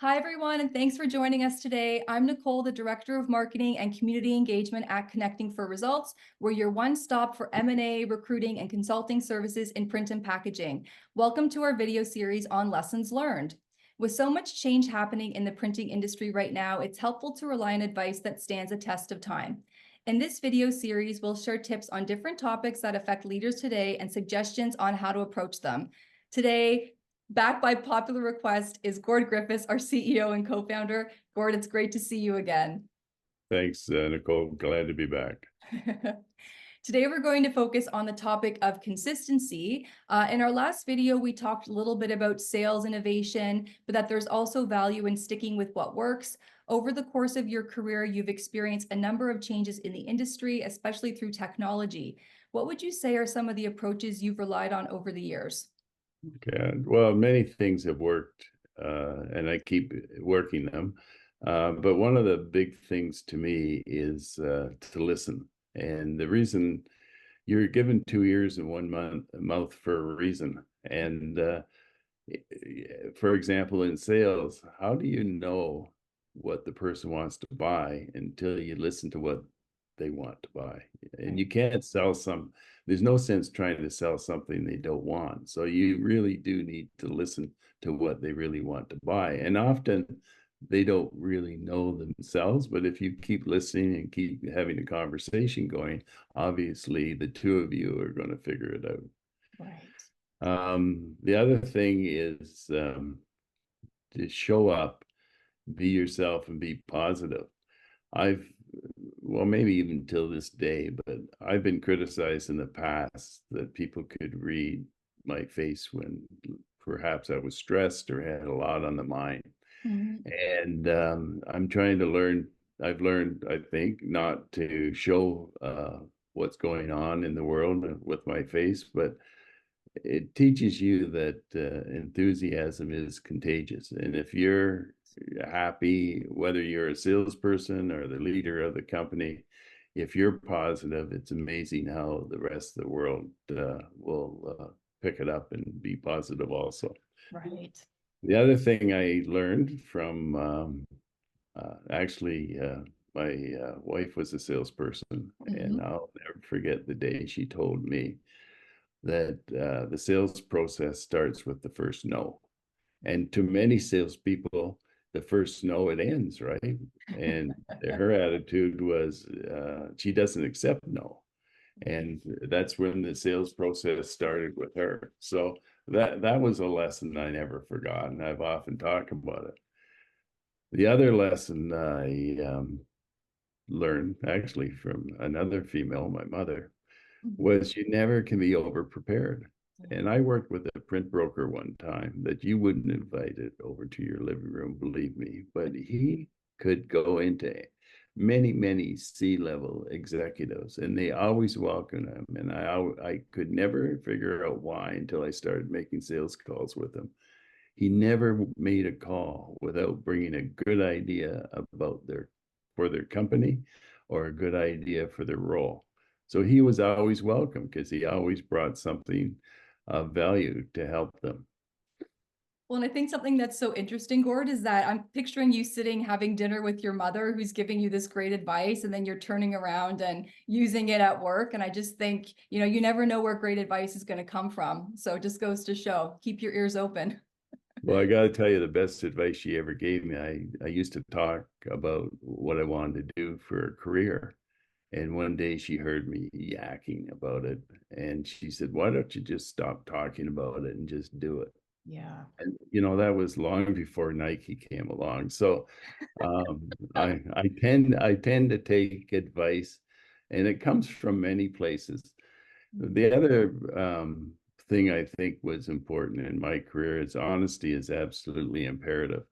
Hi, everyone, and thanks for joining us today. I'm Nicole, the Director of Marketing and Community Engagement at Connecting for Results. We're your one-stop for M&A, recruiting, and consulting services in print and packaging. Welcome to our video series on lessons learned. With so much change happening in the printing industry right now, it's helpful to rely on advice that stands a test of time. In this video series, we'll share tips on different topics that affect leaders today and suggestions on how to approach them. Today, backed by popular request, is Gord Griffiths, our CEO and co-founder. Gord, it's great to see you again. Thanks, Nicole. Glad to be back. Today, we're going to focus on the topic of consistency. In our last video, we talked a little bit about sales innovation, but that there's also value in sticking with what works. Over the course of your career, you've experienced a number of changes in the industry, especially through technology. What would you say are some of the approaches you've relied on over the years? Okay. Well, many things have worked, and I keep working them. But one of the big things to me is to listen. And the reason you're given two ears and one mouth for a reason. And for example, in sales, how do you know what the person wants to buy until you listen to what they want to buy? And you can't sell there's no sense trying to sell something they don't want. So you really do need to listen to what they really want to buy. And often they don't really know themselves, but if you keep listening and keep having a conversation going, obviously the two of you are going to figure it out. Right. The other thing is to show up, be yourself, and be positive. Well, maybe even till this day, but I've been criticized in the past that people could read my face when perhaps I was stressed or had a lot on the mind. Mhm. And I'm trying to learn. I've learned, I think, not to show what's going on in the world with my face, but it teaches you that enthusiasm is contagious. And if you're happy, whether you're a salesperson or the leader of the company, if you're positive, it's amazing how the rest of the world will pick it up and be positive also. Right. The other thing I learned from actually, my wife was a salesperson, and Mhm. I'll never forget the day she told me that the sales process starts with the first no. And to many salespeople, the first no, it ends, right? And her attitude was she doesn't accept no. And that's when the sales process started with her. So that was a lesson I never forgot, and I've often talked about it. The other lesson I learned actually from another female, my mother, Mhm. was you never can be over prepared. And I worked with a print broker one time that you wouldn't invite it over to your living room, believe me, but he could go into many C-level executives, and they always welcomed him. And I could never figure out why until I started making sales calls with him. He never made a call without bringing a good idea about for their company or a good idea for their role. So he was always welcome because he always brought something of value to help them. Well, and I think something that's so interesting, Gord, is that I'm picturing you sitting having dinner with your mother who's giving you this great advice, and then you're turning around and using it at work. And I just think, you never know where great advice is going to come from. So it just goes to show, keep your ears open. Well, I got to tell you, the best advice she ever gave me, I used to talk about what I wanted to do for a career. And one day she heard me yakking about it. And she said, "Why don't you just stop talking about it and just do it?" Yeah. And that was long before Nike came along. So I tend to take advice, and it comes from many places. The other thing I think was important in my career is honesty is absolutely imperative.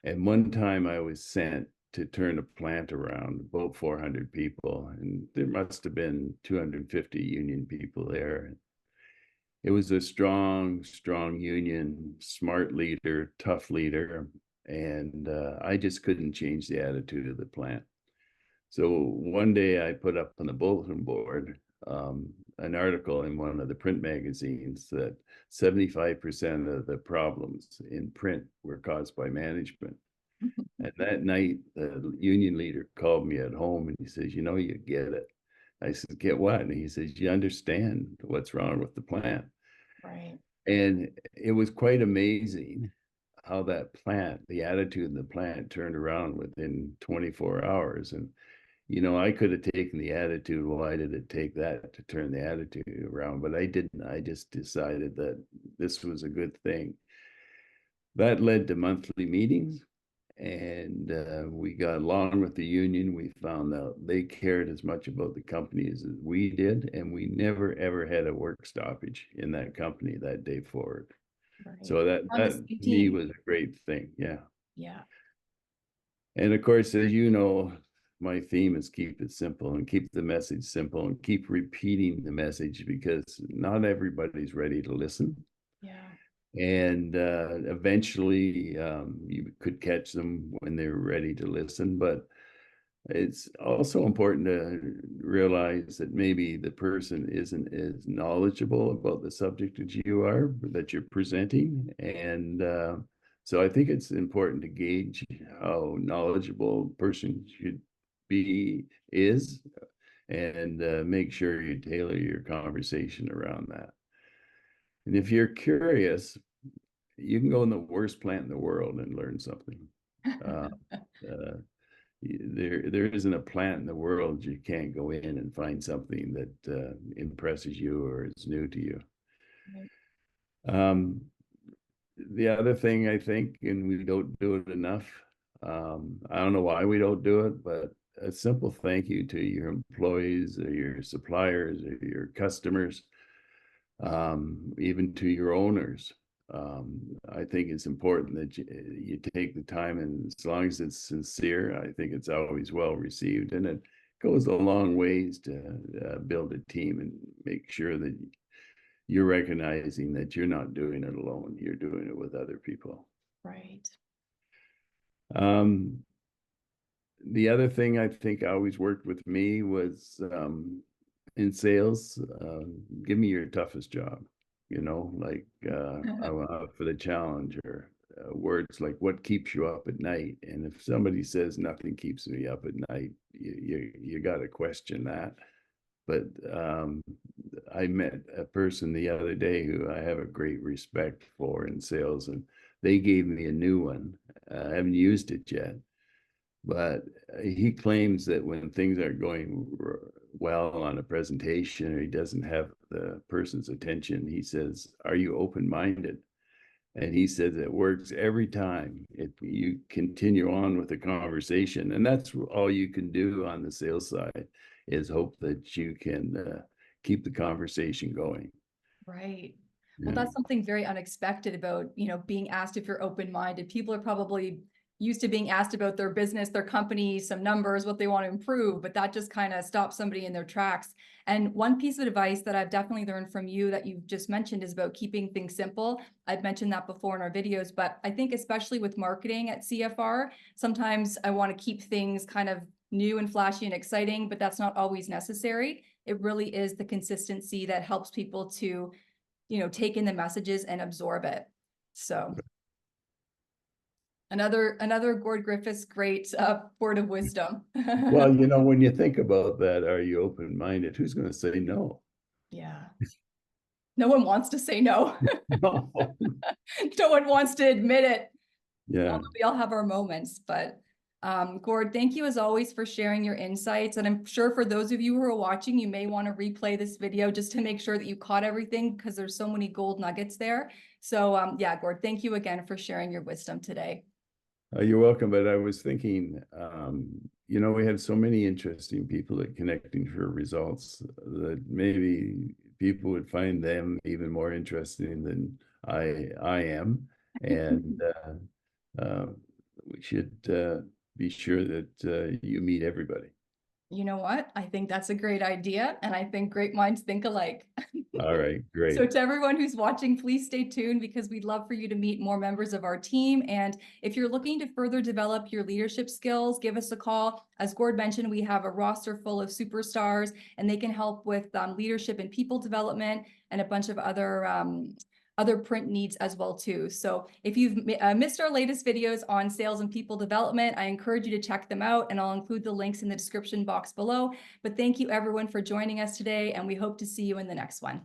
And one time I was sent to turn a plant around, about 400 people, and there must have been 250 union people there. It was a strong union, smart leader, tough leader, and I just couldn't change the attitude of the plant. So one day I put up on the bulletin board, an article in one of the print magazines that 75% of the problems in print were caused by management. And that night, the union leader called me at home and he says, you know, you get it. I said, get what? And he says, you understand what's wrong with the plant. Right. And it was quite amazing how that plant, the attitude in the plant turned around within 24 hours. And, you know, I could have taken the attitude, why did it take that to turn the attitude around? But I didn't. I just decided that this was a good thing. That led to monthly meetings, and we got along with the union. We found out they cared as much about the company as we did, and we never ever had a work stoppage in that company that day forward. Right. So that On the that same to me team. was a great thing. Yeah. Yeah. And of course, as you know, my theme is keep it simple and keep the message simple and keep repeating the message because not everybody's ready to listen. Yeah. And eventually you could catch them when they're ready to listen. But it's also important to realize that maybe the person isn't as knowledgeable about the subject as you are, that you're presenting. And so I think it's important to gauge how knowledgeable a person should be, is, and make sure you tailor your conversation around that. And if you're curious, you can go in the worst plant in the world and learn something. Uh, uh, there isn't a plant in the world you can't go in and find something that impresses you or is new to you. Right. Um, the other thing I think, and we don't do it enough, I don't know why we don't do it, but a simple thank you to your employees or your suppliers or your customers, even to your owners. I think it's important that you take the time, and as long as it's sincere, I think it's always well received, and it goes a long ways to build a team and make sure that you're recognizing that you're not doing it alone, you're doing it with other people. Right. Um, the other thing I think always worked with me was in sales, give me your toughest job, you know, like I'm out for the challenge, or words like what keeps you up at night. And if somebody says nothing keeps me up at night, you got to question that. But I met a person the other day who I have a great respect for in sales, and they gave me a new one. I haven't used it yet, but he claims that when things aren't going well on a presentation or he doesn't have the person's attention, he says, "Are you open-minded?" And he says it works every time. You continue on with the conversation, and that's all you can do on the sales side, is hope that you can keep the conversation going. Right. Well, Yeah. that's something very unexpected about, being asked if you're open-minded. People are probably used to being asked about their business, their company, some numbers, what they want to improve, but that just kind of stops somebody in their tracks. And one piece of advice that I've definitely learned from you that you've just mentioned is about keeping things simple. I've mentioned that before in our videos, but I think especially with marketing at CFR, sometimes I want to keep things kind of new and flashy and exciting, but that's not always necessary. It really is the consistency that helps people to, take in the messages and absorb it. So another Gord Griffiths great word of wisdom. Well, you know, when you think about that, are you open-minded? Who's going to say no? Yeah. No one wants to say no. No. No one wants to admit it. Yeah. Although we all have our moments, but Gord, thank you as always for sharing your insights. And I'm sure for those of you who are watching, you may want to replay this video just to make sure that you caught everything because there's so many gold nuggets there. So yeah, Gord, thank you again for sharing your wisdom today. You're welcome. But I was thinking, you know, we have so many interesting people at Connecting for Results that maybe people would find them even more interesting than I am. And uh, we should be sure that you meet everybody. You know what? I think that's a great idea. And I think great minds think alike. All right, great. So to everyone who's watching, please stay tuned because we'd love for you to meet more members of our team. And if you're looking to further develop your leadership skills, give us a call. As Gord mentioned, we have a roster full of superstars, and they can help with leadership and people development and a bunch of other print needs as well too. So if you've missed our latest videos on sales and people development, I encourage you to check them out, and I'll include the links in the description box below. But thank you everyone for joining us today, and we hope to see you in the next one.